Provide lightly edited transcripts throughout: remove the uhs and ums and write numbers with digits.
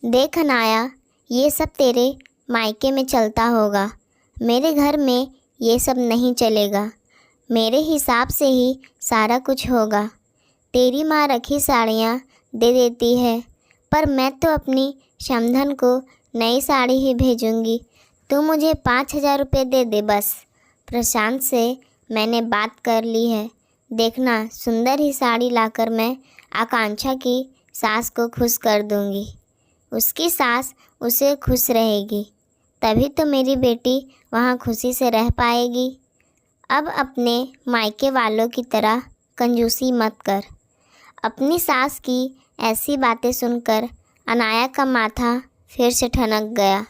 देख अनाया, ये सब तेरे मायके में चलता होगा, मेरे घर में ये सब नहीं चलेगा। मेरे हिसाब से ही सारा कुछ होगा। तेरी माँ रखी साड़ियाँ दे देती है, पर मैं तो अपनी समधन को नई साड़ी ही भेजूंगी। तू मुझे 5,000 रुपये दे दे बस। प्रशांत से मैंने बात कर ली है। देखना, सुंदर ही साड़ी लाकर मैं आकांक्षा की सास को खुश कर दूंगी। उसकी सास उसे खुश रहेगी, तभी तो मेरी बेटी वहाँ खुशी से रह पाएगी। अब अपने मायके वालों की तरह कंजूसी मत कर। अपनी सास की ऐसी बातें सुनकर अनाया का माथा फिर से ठनक गया।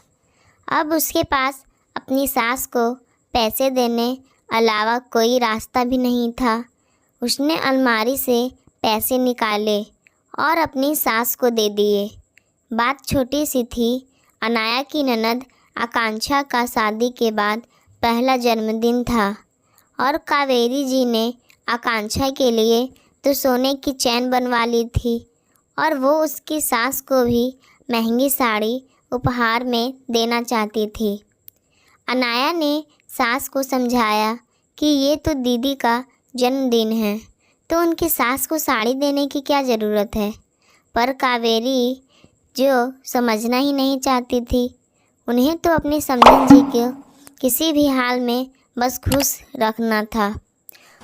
अब उसके पास अपनी सास को पैसे देने अलावा कोई रास्ता भी नहीं था। उसने अलमारी से पैसे निकाले और अपनी सास को दे दिए। बात छोटी सी थी। अनाया की ननद आकांक्षा का शादी के बाद पहला जन्मदिन था और कावेरी जी ने आकांक्षा के लिए तो सोने की चैन बनवा ली थी और वो उसकी सास को भी महंगी साड़ी उपहार में देना चाहती थी। अनाया ने सास को समझाया कि ये तो दीदी का जन्मदिन है, तो उनकी सास को साड़ी देने की क्या ज़रूरत है। पर कावेरी जो समझना ही नहीं चाहती थी, उन्हें तो अपने समधन जी को किसी भी हाल में बस खुश रखना था।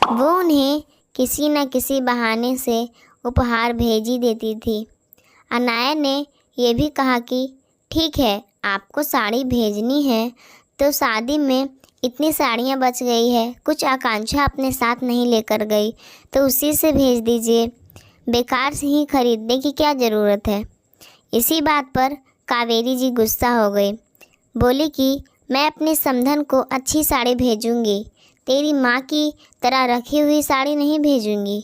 वो उन्हें किसी न किसी बहाने से उपहार भेज ही देती थी। अनाया ने यह भी कहा कि ठीक है, आपको साड़ी भेजनी है तो शादी में इतनी साड़ियाँ बच गई है, कुछ आकांक्षा अपने साथ नहीं लेकर गई तो उसी से भेज दीजिए, बेकार से ही खरीदने की क्या ज़रूरत है। इसी बात पर कावेरी जी गुस्सा हो गई। बोली कि मैं अपने समधन को अच्छी साड़ी भेजूंगी, तेरी माँ की तरह रखी हुई साड़ी नहीं भेजूंगी।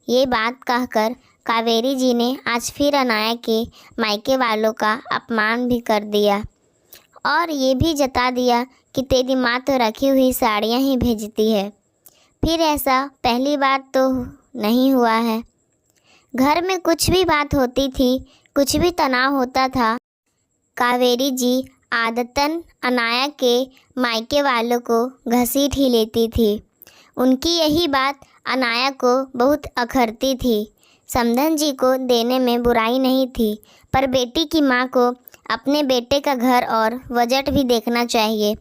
ये बात कहकर कावेरी जी ने आज फिर अनाया के मायके वालों का अपमान भी कर दिया और ये भी जता दिया कि तेरी माँ तो रखी हुई साड़ियाँ ही भेजती है। फिर ऐसा पहली बार तो नहीं हुआ है। घर में कुछ भी बात होती थी, कुछ भी तनाव होता था, कावेरी जी आदतन अनाया के मायके वालों को घसीट ही लेती थी। उनकी यही बात अनाया को बहुत अखरती थी। समधन जी को देने में बुराई नहीं थी, पर बेटी की माँ को अपने बेटे का घर और बजट भी देखना चाहिए।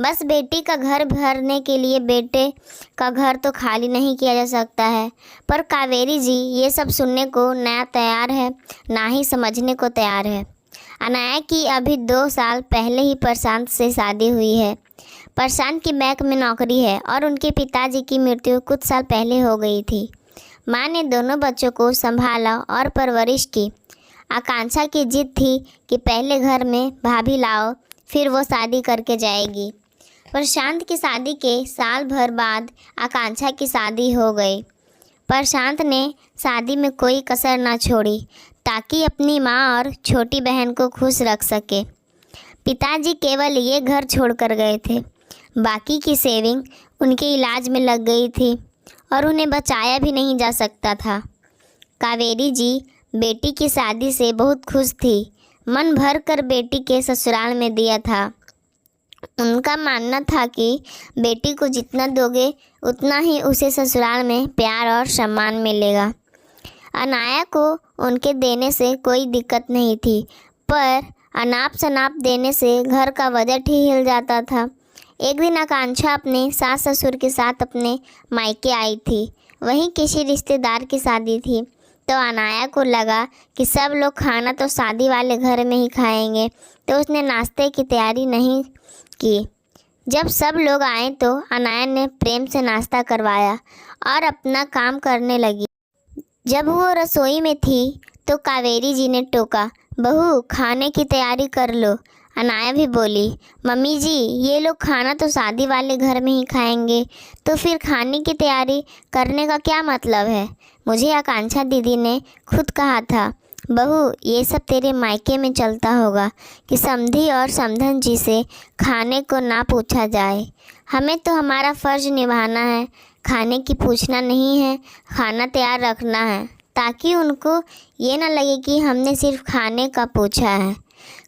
बस बेटी का घर भरने के लिए बेटे का घर तो खाली नहीं किया जा सकता है। पर कावेरी जी ये सब सुनने को ना तैयार है, ना ही समझने को तैयार है। अनाया की अभी 2 साल पहले ही प्रशांत से शादी हुई है। प्रशांत की बैंक में नौकरी है और उनके पिताजी की मृत्यु कुछ साल पहले हो गई थी। माँ ने दोनों बच्चों को संभाला और परवरिश की। आकांक्षा की जिद थी कि पहले घर में भाभी लाओ, फिर वो शादी करके जाएगी। प्रशांत की शादी के साल भर बाद आकांक्षा की शादी हो गई। प्रशांत ने शादी में कोई कसर ना छोड़ी ताकि अपनी माँ और छोटी बहन को खुश रख सके। पिताजी केवल ये घर छोड़कर गए थे, बाकी की सेविंग उनके इलाज में लग गई थी और उन्हें बचाया भी नहीं जा सकता था। कावेरी जी बेटी की शादी से बहुत खुश थी, मन भर कर बेटी के ससुराल में दिया था। उनका मानना था कि बेटी को जितना दोगे उतना ही उसे ससुराल में प्यार और सम्मान मिलेगा। अनाया को उनके देने से कोई दिक्कत नहीं थी, पर अनाप शनाप देने से घर का बजट ही हिल जाता था। एक दिन आकांक्षा अपने सास ससुर के साथ अपने मायके आई थी। वहीं किसी रिश्तेदार की शादी थी, तो अनाया को लगा कि सब लोग खाना तो शादी वाले घर में ही खाएंगे, तो उसने नाश्ते की तैयारी नहीं की। जब सब लोग आए तो अनाया ने प्रेम से नाश्ता करवाया और अपना काम करने लगी। जब वो रसोई में थी तो कावेरी जी ने टोका, बहू खाने की तैयारी कर लो। अनाया भी बोली, मम्मी जी ये लोग खाना तो शादी वाले घर में ही खाएंगे, तो फिर खाने की तैयारी करने का क्या मतलब है। मुझे आकांक्षा दीदी ने खुद कहा था, बहू ये सब तेरे मायके में चलता होगा कि समधी और समधन जी से खाने को ना पूछा जाए। हमें तो हमारा फ़र्ज़ निभाना है, खाने की पूछना नहीं है, खाना तैयार रखना है, ताकि उनको ये ना लगे कि हमने सिर्फ खाने का पूछा है।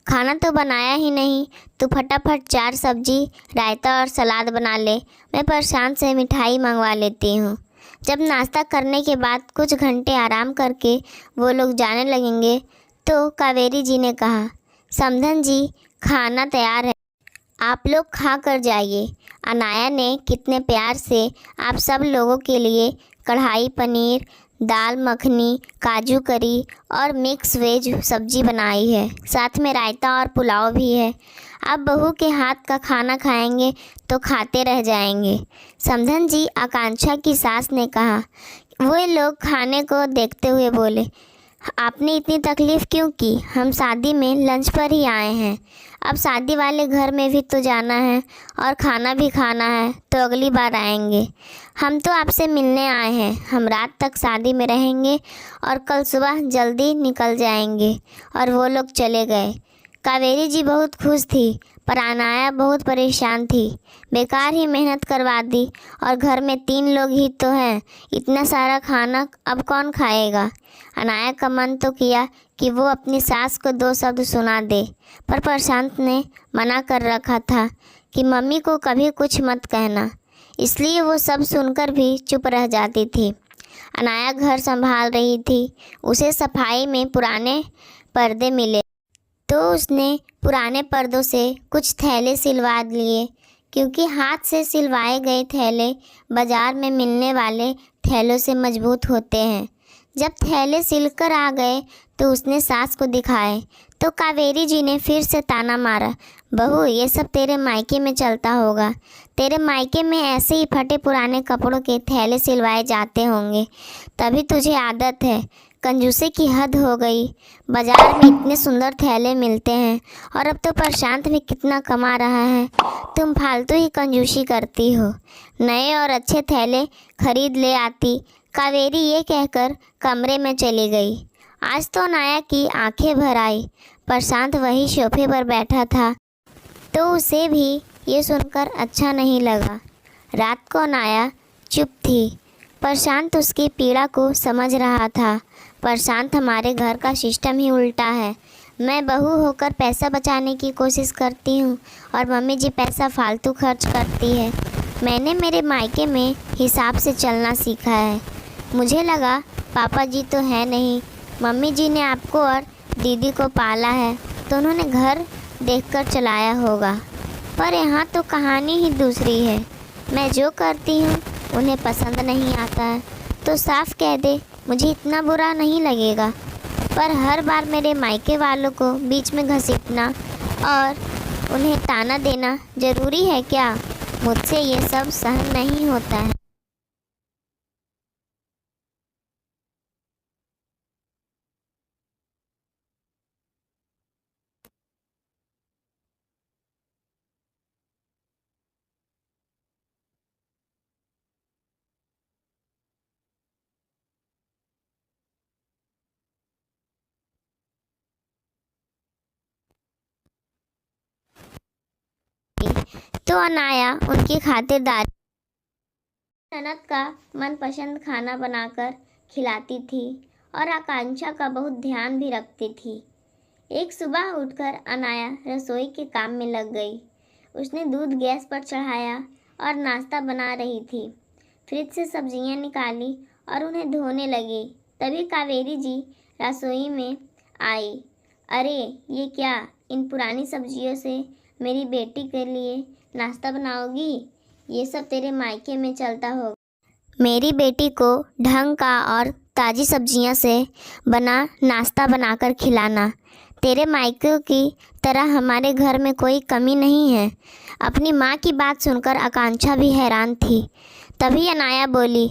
खाना तो बनाया ही नहीं, तू फटाफट 4 सब्जी, रायता और सलाद बना ले। मैं प्रशांत से मिठाई मंगवा लेती हूँ। जब नाश्ता करने के बाद कुछ घंटे आराम करके वो लोग जाने लगेंगे तो कावेरी जी ने कहा, समधन जी, खाना तैयार है, आप लोग खा कर जाइए। अनाया ने कितने प्यार से आप सब लोगों के लिए कढ़ाई पनीर, दाल मखनी, काजू करी और मिक्स वेज सब्जी बनाई है। साथ में रायता और पुलाव भी है। आप बहू के हाथ का खाना खाएंगे तो खाते रह जाएंगे। समधन जी, आकांक्षा की सास ने कहा। वे लोग खाने को देखते हुए बोले, आपने इतनी तकलीफ़ क्यों की? हम शादी में लंच पर ही आए हैं। अब शादी वाले घर में भी तो जाना है और खाना भी खाना है, तो अगली बार आएंगे। हम तो आपसे मिलने आए हैं। हम रात तक शादी में रहेंगे और कल सुबह जल्दी निकल जाएंगे। और वो लोग चले गए। कावेरी जी बहुत खुश थी, पर अनाया बहुत परेशान थी। बेकार ही मेहनत करवा दी और घर में 3 लोग ही तो हैं। इतना सारा खाना अब कौन खाएगा? अनाया का मन तो किया कि वो अपनी सास को 2 शब्द सुना दे, पर प्रशांत ने मना कर रखा था कि मम्मी को कभी कुछ मत कहना, इसलिए वो सब सुनकर भी चुप रह जाती थी। अनाया घर संभाल रही थी। उसे सफाई में पुराने पर्दे मिले तो उसने पुराने पर्दों से कुछ थैले सिलवा लिए, क्योंकि हाथ से सिलवाए गए थैले बाज़ार में मिलने वाले थैलों से मजबूत होते हैं। जब थैले सिलकर आ गए तो उसने सास को दिखाए तो कावेरी जी ने फिर से ताना मारा, बहू, ये सब तेरे मायके में चलता होगा। तेरे मायके में ऐसे ही फटे पुराने कपड़ों के थैले सिलवाए जाते होंगे, तभी तुझे आदत है। कंजूसी की हद हो गई। बाज़ार में इतने सुंदर थैले मिलते हैं और अब तो प्रशांत भी कितना कमा रहा है, तुम फालतू ही कंजूसी करती हो। नए और अच्छे थैले खरीद ले आती। कावेरी ये कहकर कमरे में चली गई। आज तो अनाया की आंखें भर आई। प्रशांत वही सोफे पर बैठा था तो उसे भी ये सुनकर अच्छा नहीं लगा। रात को अनाया चुप थी। प्रशांत उसकी पीड़ा को समझ रहा था। प्रशांत, हमारे घर का सिस्टम ही उल्टा है। मैं बहू होकर पैसा बचाने की कोशिश करती हूँ और मम्मी जी पैसा फालतू खर्च करती है। मैंने मेरे मायके में हिसाब से चलना सीखा है। मुझे लगा पापा जी तो है नहीं, मम्मी जी ने आपको और दीदी को पाला है तो उन्होंने घर देखकर चलाया होगा, पर यहाँ तो कहानी ही दूसरी है। मैं जो करती हूँ उन्हें पसंद नहीं आता है तो साफ कह दे, मुझे इतना बुरा नहीं लगेगा। पर हर बार मेरे मायके वालों को बीच में घसीटना और उन्हें ताना देना ज़रूरी है क्या? मुझसे ये सब सहन नहीं होता है। तो अनाया उनकी खातिरदारी ननद का मनपसंद खाना बनाकर खिलाती थी और आकांक्षा का बहुत ध्यान भी रखती थी। एक सुबह उठकर अनाया रसोई के काम में लग गई। उसने दूध गैस पर चढ़ाया और नाश्ता बना रही थी। फ्रिज से सब्जियां निकाली और उन्हें धोने लगी। तभी कावेरी जी रसोई में आई। अरे ये क्या, इन पुरानी सब्जियों से मेरी बेटी के लिए नाश्ता बनाओगी? ये सब तेरे मायके में चलता होगा। मेरी बेटी को ढंग का और ताज़ी सब्जियां से बना नाश्ता बनाकर खिलाना। तेरे मायके की तरह हमारे घर में कोई कमी नहीं है। अपनी माँ की बात सुनकर आकांक्षा भी हैरान थी। तभी अनाया बोली,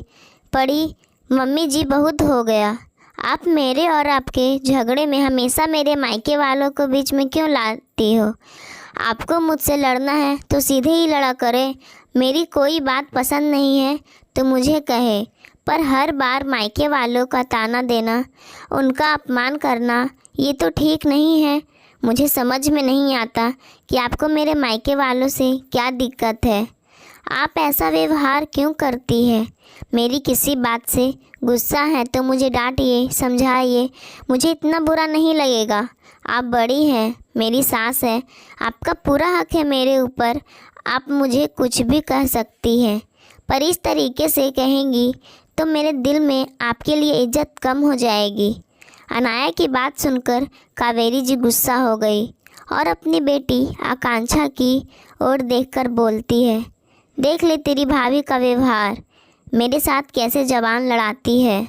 पड़ी मम्मी जी, बहुत हो गया। आप मेरे और आपके झगड़े में हमेशा मेरे मायके वालों को बीच में क्यों लाती हो? आपको मुझसे लड़ना है तो सीधे ही लड़ा करें। मेरी कोई बात पसंद नहीं है तो मुझे कहे, पर हर बार मायके वालों का ताना देना, उनका अपमान करना, ये तो ठीक नहीं है। मुझे समझ में नहीं आता कि आपको मेरे मायके वालों से क्या दिक्कत है। आप ऐसा व्यवहार क्यों करती है? मेरी किसी बात से गुस्सा है तो मुझे डांटिए, समझाइए, मुझे इतना बुरा नहीं लगेगा। आप बड़ी हैं, मेरी सास है, आपका पूरा हक है मेरे ऊपर। आप मुझे कुछ भी कह सकती हैं, पर इस तरीके से कहेंगी तो मेरे दिल में आपके लिए इज्जत कम हो जाएगी। अनाया की बात सुनकर कावेरी जी गुस्सा हो गई और अपनी बेटी आकांक्षा की ओर देखकर बोलती है, देख ले तेरी भाभी का व्यवहार, मेरे साथ कैसे जबान लड़ाती है।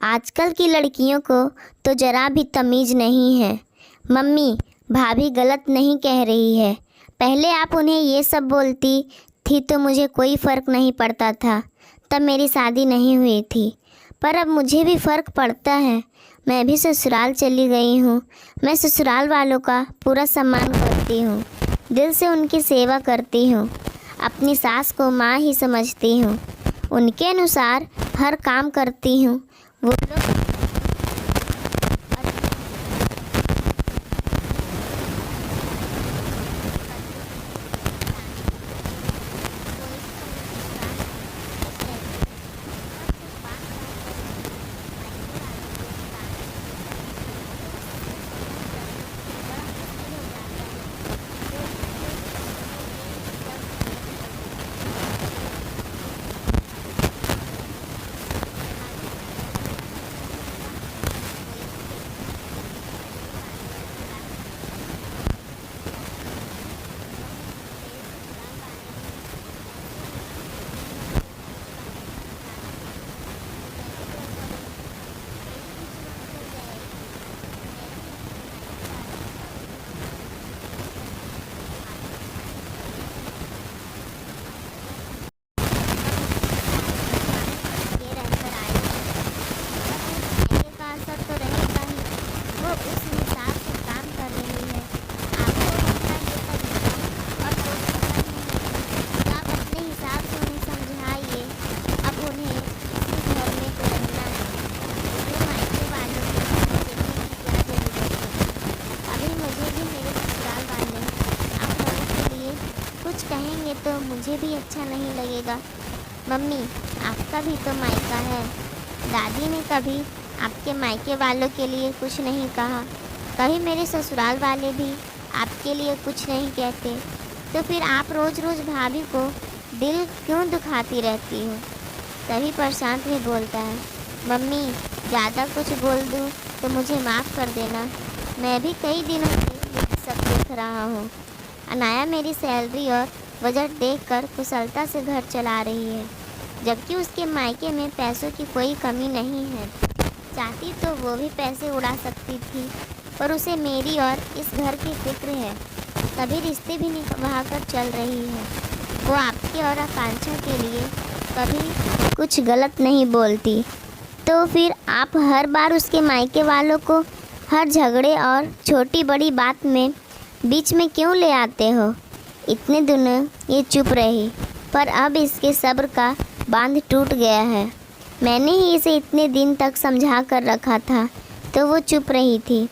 आजकल की लड़कियों को तो ज़रा भी तमीज़ नहीं है। मम्मी, भाभी गलत नहीं कह रही है। पहले आप उन्हें ये सब बोलती थी तो मुझे कोई फ़र्क नहीं पड़ता था, तब मेरी शादी नहीं हुई थी। पर अब मुझे भी फ़र्क पड़ता है। मैं भी ससुराल चली गई हूँ। मैं ससुराल वालों का पूरा सम्मान करती हूँ, दिल से उनकी सेवा करती हूँ। अपनी सास को माँ ही समझती हूँ, उनके अनुसार हर काम करती हूँ। वो लोग कहेंगे तो मुझे भी अच्छा नहीं लगेगा। मम्मी, आपका भी तो मायका है। दादी ने कभी आपके मायके वालों के लिए कुछ नहीं कहा, कभी मेरे ससुराल वाले भी आपके लिए कुछ नहीं कहते, तो फिर आप रोज़ रोज़ भाभी को दिल क्यों दुखाती रहती हो। तभी प्रशांत भी बोलता है, मम्मी ज़्यादा कुछ बोल दूँ तो मुझे माफ़ कर देना, मैं भी कई दिनों से ये सब देख रहा हूँ। अनाया मेरी सैलरी और बजट देखकर कुशलता से घर चला रही है, जबकि उसके मायके में पैसों की कोई कमी नहीं है। चाहती तो वो भी पैसे उड़ा सकती थी, पर उसे मेरी और इस घर की फिक्र है, तभी रिश्ते भी निभा कर चल रही है। वो आपके और आकांक्षा के लिए कभी कुछ गलत नहीं बोलती, तो फिर आप हर बार उसके मायके वालों को हर झगड़े और छोटी बड़ी बात में बीच में क्यों ले आते हो। इतने दिनों ये चुप रही, पर अब इसके सब्र का बांध टूट गया है। मैंने ही इसे इतने दिन तक समझा कर रखा था, तो वो चुप रही थी।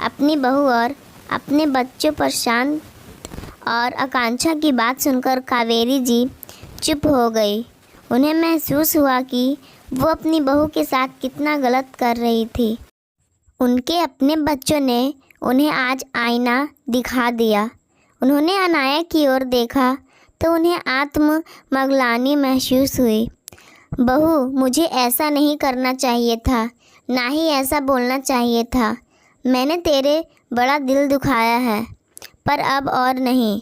अपनी बहू और अपने बच्चों पर शांत और आकांक्षा की बात सुनकर कावेरी जी चुप हो गई। उन्हें महसूस हुआ कि वो अपनी बहू के साथ कितना गलत कर रही थी। उनके अपने बच्चों ने उन्हें आज आईना दिखा दिया। उन्होंने अनाया की ओर देखा तो उन्हें आत्मग्लानि महसूस हुई। बहू, मुझे ऐसा नहीं करना चाहिए था, ना ही ऐसा बोलना चाहिए था। मैंने तेरे बड़ा दिल दुखाया है, पर अब और नहीं।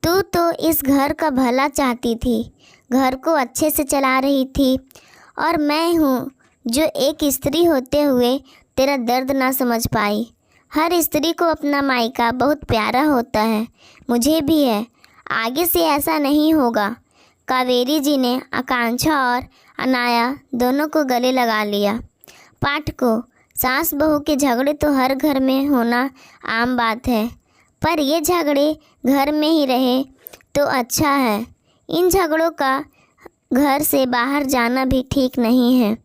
तू तो इस घर का भला चाहती थी, घर को अच्छे से चला रही थी, और मैं हूँ जो एक स्त्री होते हुए तेरा दर्द ना समझ पाई। हर स्त्री को अपना मायका बहुत प्यारा होता है, मुझे भी है। आगे से ऐसा नहीं होगा। कावेरी जी ने आकांक्षा और अनाया दोनों को गले लगा लिया। पाठकों, सास बहू के झगड़े तो हर घर में होना आम बात है, पर ये झगड़े घर में ही रहे तो अच्छा है। इन झगड़ों का घर से बाहर जाना भी ठीक नहीं है,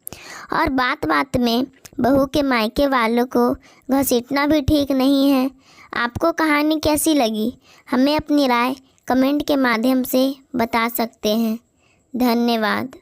और बात बात में बहू के मायके वालों को घसीटना भी ठीक नहीं है। आपको कहानी कैसी लगी, हमें अपनी राय कमेंट के माध्यम से बता सकते हैं। धन्यवाद।